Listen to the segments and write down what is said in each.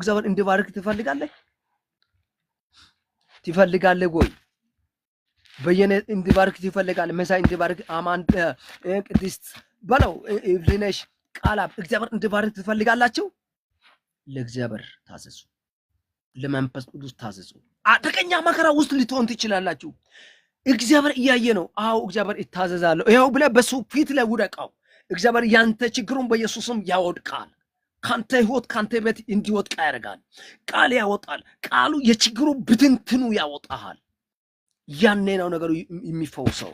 እግዚአብሔር እንዲባርክ ትፈልጋለህ? ትፈልጋለህ ወይ? በየነ እንዲባርክ ትፈልጋለህ? መሳይ እንዲባርክ፣ አማን፣ ቅድስት በለው፣ ኢቭሊነሽ፣ ቃላብ እግዚአብሔር እንዲባርክ ትፈልጋላችሁ? ለእግዚአብሔር ታዘዙ፣ ለመንፈስ ቅዱስ ታዘዙ። አደገኛ መከራ ውስጥ ልትሆን ትችላላችሁ። እግዚአብሔር እያየ ነው። አዎ እግዚአብሔር ይታዘዛለሁ ይኸው ብለህ በሱ ፊት ላይ ውደቀው። እግዚአብሔር ያንተ ችግሩን በኢየሱስም ያወድቃል። ካንተ ህይወት ካንተ ቤት እንዲወድቅ ያደርጋል። ቃል ያወጣል። ቃሉ የችግሩ ብትንትኑ ያወጣሃል። ያኔ ነው ነገሩ የሚፈውሰው።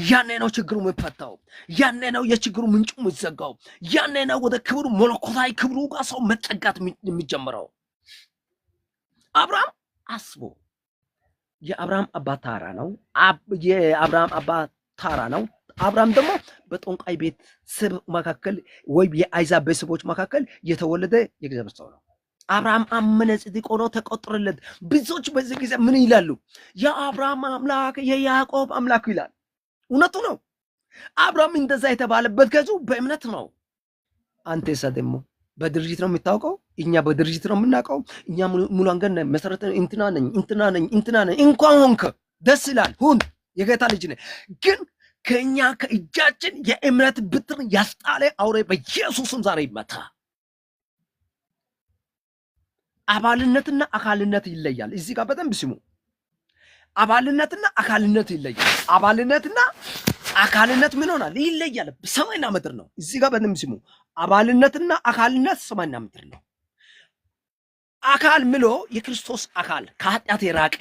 ያኔ ነው ችግሩ የሚፈታው። ያኔ ነው የችግሩ ምንጩ የሚዘጋው። ያኔ ነው ወደ ክብሩ መለኮታዊ ክብሩ ጋር ሰው መጠጋት የሚጀምረው። አብርሃም አስቦ የአብርሃም አባት ታራ ነው። የአብርሃም አባት ታራ ነው። አብርሃም ደግሞ በጦንቃይ ቤት ስብ መካከል ወይ የአይዛብ ቤተሰቦች መካከል የተወለደ የእግዚአብሔር ሰው ነው። አብርሃም አመነ፣ ጽድቅ ሆኖ ተቆጠረለት። ብዙዎች በዚህ ጊዜ ምን ይላሉ? የአብርሃም አምላክ የያዕቆብ አምላክ ይላል። እውነቱ ነው። አብርሃም እንደዛ የተባለበት ገዙ በእምነት ነው። አንተ ደግሞ በድርጅት ነው የምታውቀው። እኛ በድርጅት ነው የምናውቀው። እኛ ሙሉ አንገን መሰረተ እንትና ነኝ እንኳን ሆንክ ደስ ይላል። ሁን የጌታ ልጅ ነህ። ግን ከእኛ ከእጃችን የእምነት ብትር ያስጣለ አውሬ በኢየሱስም ዛሬ ይመታ። አባልነትና አካልነት ይለያል። እዚህ ጋር በደንብ ስሙ። አባልነትና አካልነት ይለያል። አባልነትና አካልነት ምን ሆናል? ይለያል። ሰማይና ምድር ነው። እዚህ ጋር በደንብ ስሙ። አባልነትና አካልነት ሰማይና ምድር ነው። አካል ምሎ የክርስቶስ አካል ከኃጢአት የራቀ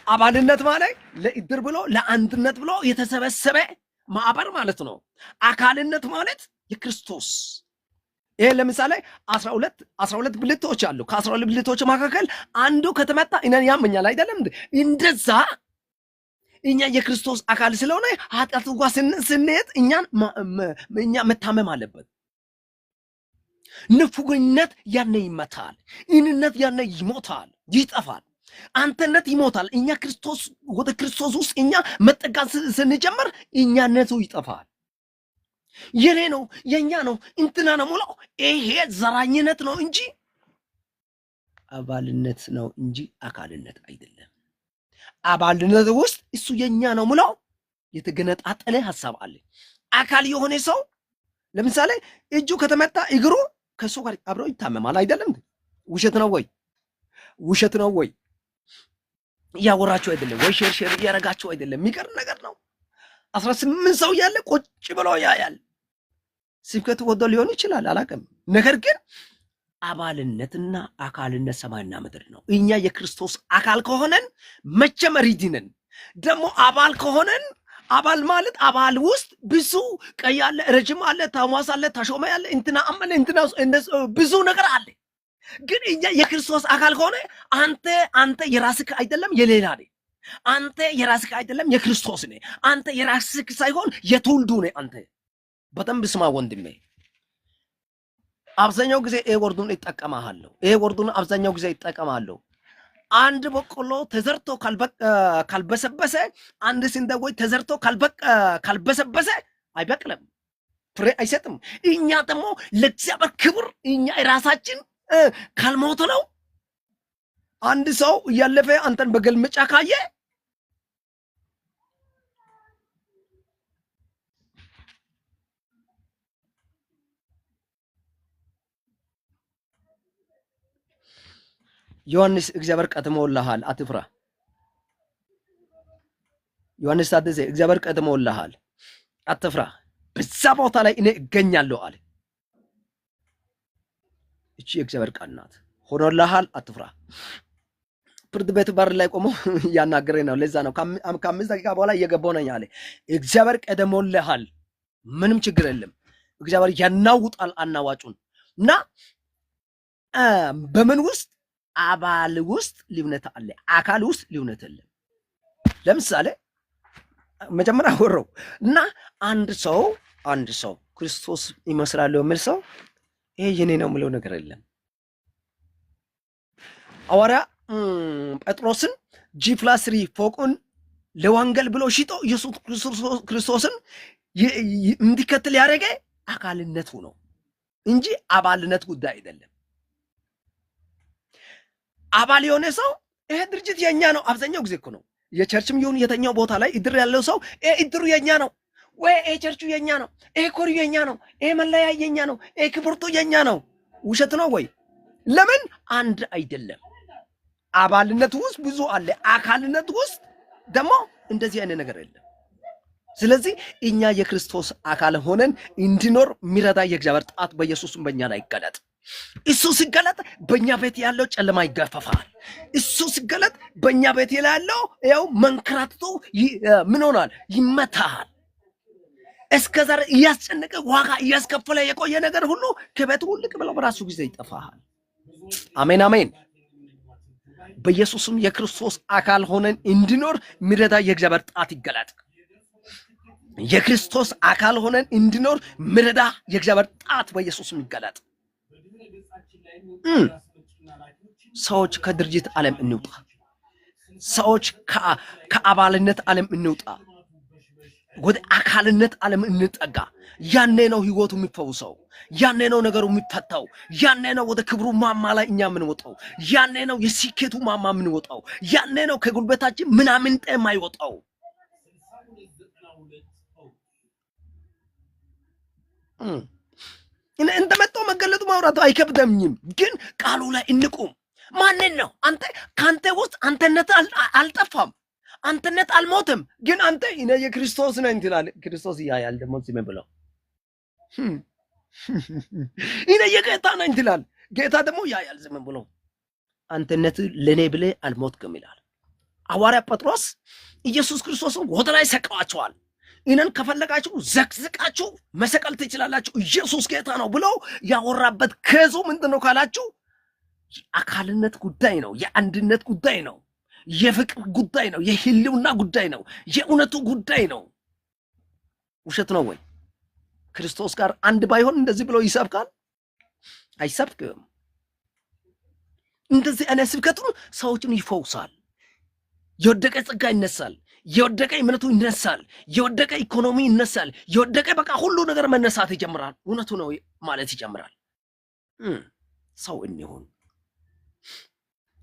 አባልነት ማለት ለእድር ብሎ ለአንድነት ብሎ የተሰበሰበ ማዕበር ማለት ነው። አካልነት ማለት የክርስቶስ ይሄ ለምሳሌ 12 ብልቶች አሉ። ከ12 ብልቶች መካከል አንዱ ከተመታ እኛን ያመኛል አይደለም? እንደዛ እኛ የክርስቶስ አካል ስለሆነ ኃጢአት እንኳን ስንሄድ እኛ መታመም አለበት። ንፉግነት ያነ ይመታል። ኢንነት ያነ ይሞታል፣ ይጠፋል። አንተነት ይሞታል። እኛ ክርስቶስ ወደ ክርስቶስ ውስጥ እኛ መጠጋት ስንጀምር እኛነቱ ይጠፋል። የኔ ነው የኛ ነው እንትና ነው ሙላው። ይሄ ዘራኝነት ነው እንጂ አባልነት ነው እንጂ አካልነት አይደለም። አባልነት ውስጥ እሱ የኛ ነው ሙላው የተገነጣጠለ ሐሳብ አለ። አካል የሆነ ሰው ለምሳሌ እጁ ከተመታ እግሩ ከሱ ጋር አብሮ ይታመማል አይደለም? ውሸት ነው ወይ? ውሸት ነው ወይ? እያወራችሁ አይደለም ወይ? ሼር እያረጋችሁ አይደለም? የሚቀር ነገር ነው። 18 ሰው ያለ ቁጭ ብሎ ያያል። ስብከቱ ወዶ ሊሆን ይችላል አላውቅም። ነገር ግን አባልነትና አካልነት ሰማይና ምድር ነው። እኛ የክርስቶስ አካል ከሆነን መቼም ሪዲነን ደግሞ አባል ከሆነን አባል ማለት አባል ውስጥ ብዙ ቀይ አለ፣ ረጅም አለ፣ ታሟስ አለ፣ ታሾመ አለ፣ እንትና አመለ እንትና ብዙ ነገር አለ። ግን እኛ የክርስቶስ አካል ከሆነ አንተ የራስህ አይደለም የሌላ ነህ። አንተ የራስህ አይደለም የክርስቶስ ነህ። አንተ የራስህ ሳይሆን የትውልዱ ነህ። አንተ በደንብ ስማ ወንድሜ። አብዛኛው ጊዜ ይሄ ወርዱን ይጠቀማለሁ። ይሄ ወርዱን አብዛኛው ጊዜ ይጠቀማለሁ። አንድ በቆሎ ተዘርቶ ካልበሰበሰ፣ አንድ ስንዴ ተዘርቶ ካልበሰበሰ አይበቅልም፣ ፍሬ አይሰጥም። እኛ ደግሞ ለእግዚአብሔር ክብር እኛ ራሳችን ካልሞት ነው። አንድ ሰው እያለፈ አንተን በገልምጫ ካየ ዮሐንስ እግዚአብሔር ቀድሞልሃል አትፍራ። ዮሐንስ ታደሰ እግዚአብሔር ቀድሞልሃል አትፍራ፣ በዛ ቦታ ላይ እኔ እገኛለሁ አለ። እቺ የእግዚአብሔር ቃል ናት። ሆኖልሃል አትፍራ። ፍርድ ቤት በር ላይ ቆሞ እያናገረኝ ነው። ለዛ ነው ከ5 ደቂቃ በኋላ እየገባሁ ነኝ አለ። እግዚአብሔር ቀድሞልሃል፣ ምንም ችግር የለም። እግዚአብሔር ያናውጣል አናዋጩን እና በምን ውስጥ አባል ውስጥ ልዩነት አለ፣ አካል ውስጥ ልዩነት የለም። ለምሳሌ መጀመሪያ ወረው እና አንድ ሰው ክርስቶስ ይመስላል የሚል ሰው ይሄ የኔ ነው የምለው ነገር የለም። ሐዋርያ ጴጥሮስን G+3 ፎቁን ለወንጌል ብሎ ሽጦ ኢየሱስ ክርስቶስን እንዲከተል ያደረገ አካልነቱ ነው እንጂ አባልነት ጉዳይ አይደለም። አባል የሆነ ሰው ይሄ ድርጅት የኛ ነው። አብዛኛው ጊዜ እኮ ነው የቸርችም ይሁን የተኛው ቦታ ላይ እድር ያለው ሰው ይሄ እድሩ የኛ ነው ወይ ይሄ ቸርቹ የኛ ነው፣ ይሄ ኮሪው የኛ ነው፣ ይሄ መለያ የኛ ነው፣ ይሄ ክብርቱ የኛ ነው። ውሸት ነው ወይ? ለምን አንድ አይደለም? አባልነት ውስጥ ብዙ አለ፣ አካልነት ውስጥ ደግሞ እንደዚህ አይነት ነገር የለም። ስለዚህ እኛ የክርስቶስ አካል ሆነን እንዲኖር የሚረዳ የእግዚአብሔር ጣት በኢየሱስም በእኛ ላይ ይገለጥ። እሱ ሲገለጥ በእኛ ቤት ያለው ጨለማ ይገፈፋል። እሱ ሲገለጥ በእኛ ቤት ያለው ያው መንከራትቶ ምን ሆናል? ይመታል። እስከ ዛሬ እያስጨነቀ ዋጋ እያስከፈለ የቆየ ነገር ሁሉ ከቤቱ ውልቅ ብለው በራሱ ጊዜ ይጠፋል። አሜን አሜን። በኢየሱስም የክርስቶስ አካል ሆነን እንዲኖር የሚረዳ የእግዚአብሔር ጣት ይገለጥ። የክርስቶስ አካል ሆነን እንዲኖር የሚረዳ የእግዚአብሔር ጣት በኢየሱስም ይገለጥ። ሰዎች ከድርጅት ዓለም እንውጣ። ሰዎች ከአባልነት ዓለም እንውጣ። ወደ አካልነት ዓለም እንጠጋ። ያኔ ነው ህይወቱ የሚፈውሰው። ያኔ ነው ነገሩ የሚፈታው። ያኔ ነው ወደ ክብሩ ማማ ላይ እኛ የምንወጣው። ያኔ ነው የስኬቱ ማማ የምንወጣው። ያኔ ነው ከጉልበታችን ምናምን ጤማ ይወጣው። እንደመጣው መገለጡ ማውራቱ አይከብደኝም፣ ግን ቃሉ ላይ እንቁም። ማንን ነው አንተ? ካንተ ውስጥ አንተነት አልጠፋም፣ አንተነት አልሞትም። ግን አንተ እኔ የክርስቶስ ነኝ ትላለህ። ክርስቶስ ያያል ደግሞ ዝም ብለው እኔ የጌታ ነኝ ትላለህ። ጌታ ደግሞ ያያል ዝም ብሎ። አንተነት ለኔ ብለህ አልሞትክም ይላል ሐዋርያ ጴጥሮስ። ኢየሱስ ክርስቶስን ወደ ላይ ሰቀዋቸዋል። እነን ከፈለጋችሁ ዘቅዝቃችሁ መሰቀል ትችላላችሁ፣ ኢየሱስ ጌታ ነው ብሎ ያወራበት ከዙ ምንድነው ካላችሁ የአካልነት ጉዳይ ነው፣ የአንድነት ጉዳይ ነው፣ የፍቅር ጉዳይ ነው፣ የህልውና ጉዳይ ነው፣ የእውነቱ ጉዳይ ነው። ውሸት ነው ወይ? ክርስቶስ ጋር አንድ ባይሆን እንደዚህ ብሎ ይሰብካል? አይሰብክም። እንደዚህ አይነት ስብከቱ ሰዎችን ይፈውሳል። የወደቀ ጸጋ ይነሳል። የወደቀ እምነቱ ይነሳል። የወደቀ ኢኮኖሚ ይነሳል። የወደቀ በቃ ሁሉ ነገር መነሳት ይጀምራል። እውነቱ ነው ማለት ይጀምራል። ሰው እንሁን።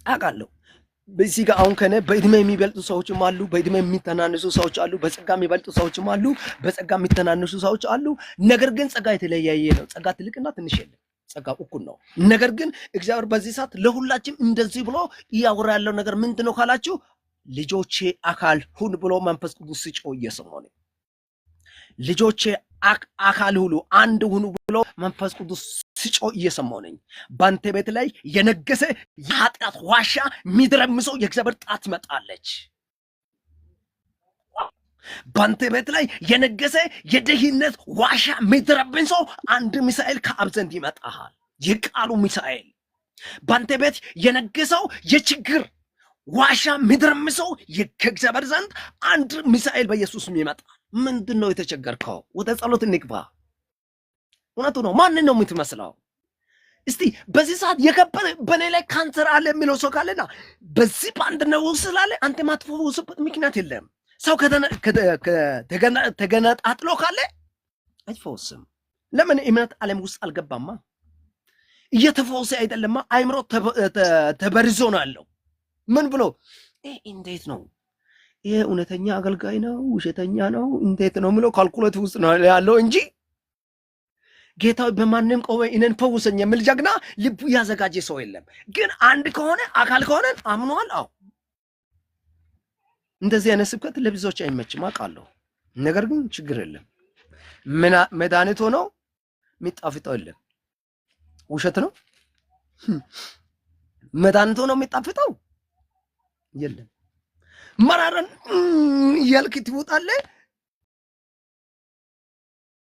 አውቃለሁ በዚህ ጋር አሁን ከነ በእድሜ የሚበልጡ ሰዎችም አሉ፣ በእድሜ የሚተናነሱ ሰዎች አሉ፣ በጸጋ የሚበልጡ ሰዎችም አሉ፣ በጸጋ የሚተናነሱ ሰዎች አሉ። ነገር ግን ጸጋ የተለያየ ነው። ጸጋ ትልቅና ትንሽ የለም። ጸጋ እኩል ነው። ነገር ግን እግዚአብሔር በዚህ ሰዓት ለሁላችንም እንደዚህ ብሎ እያወራ ያለው ነገር ምንድን ነው ካላችሁ ልጆቼ አካል ሁን ብሎ መንፈስ ቅዱስ ሲጮህ እየሰማሁ ነው። ልጆቼ አካል ሁሉ አንድ ሁኑ ብሎ መንፈስ ቅዱስ ሲጮህ እየሰማሁ ነኝ። በአንተ ቤት ላይ የነገሰ የኃጢአት ዋሻ የሚደረምሰው የእግዚአብሔር ጣት ትመጣለች። በአንተ ቤት ላይ የነገሰ የድህነት ዋሻ የሚደረምሰው አንድ ሚሳኤል ከአብ ዘንድ ይመጣል። የቃሉ ሚሳኤል በአንተ ቤት የነገሰው የችግር ዋሻ የሚደረምሰው ከእግዚአብሔር ዘንድ አንድ ሚሳኤል በኢየሱስም ይመጣል። ምንድን ነው የተቸገርከው? ወደ ጸሎት እንግባ። እውነቱ ነው። ማንን ነው የምትመስለው? እስቲ በዚህ ሰዓት የከበረ በኔ ላይ ካንሰር አለ የሚለው ሰው ካለና በዚህ በአንድነት ውስጥ ስላለ አንተ ማትፈወስበት ምክንያት የለም። ሰው ተገነጣጥሎ ካለ አይፈወስም። ለምን? እምነት ዓለም ውስጥ አልገባማ። እየተፈወሰ አይደለማ። አይምሮ ተበርዞ ነው ያለው። ምን ብሎ እንዴት ነው ይሄ እውነተኛ አገልጋይ ነው ውሸተኛ ነው እንዴት ነው ምሎ ካልኩሌት ውስጥ ነው ያለው እንጂ ጌታው በማንም ቆመ እነን ፈውሰኝ የሚል ጀግና ልቡ ያዘጋጀ ሰው የለም። ግን አንድ ከሆነ አካል ከሆነ አምኗል። አዎ እንደዚህ አይነት ስብከት ለብዙዎች አይመችም አውቃለሁ። ነገር ግን ችግር የለም። መድኃኒት ሆኖ የሚጣፍጠው የለም። ውሸት ነው። መድኃኒት ሆኖ የሚጣፍጠው የለም። መራራን እያልክ ትውጣለህ።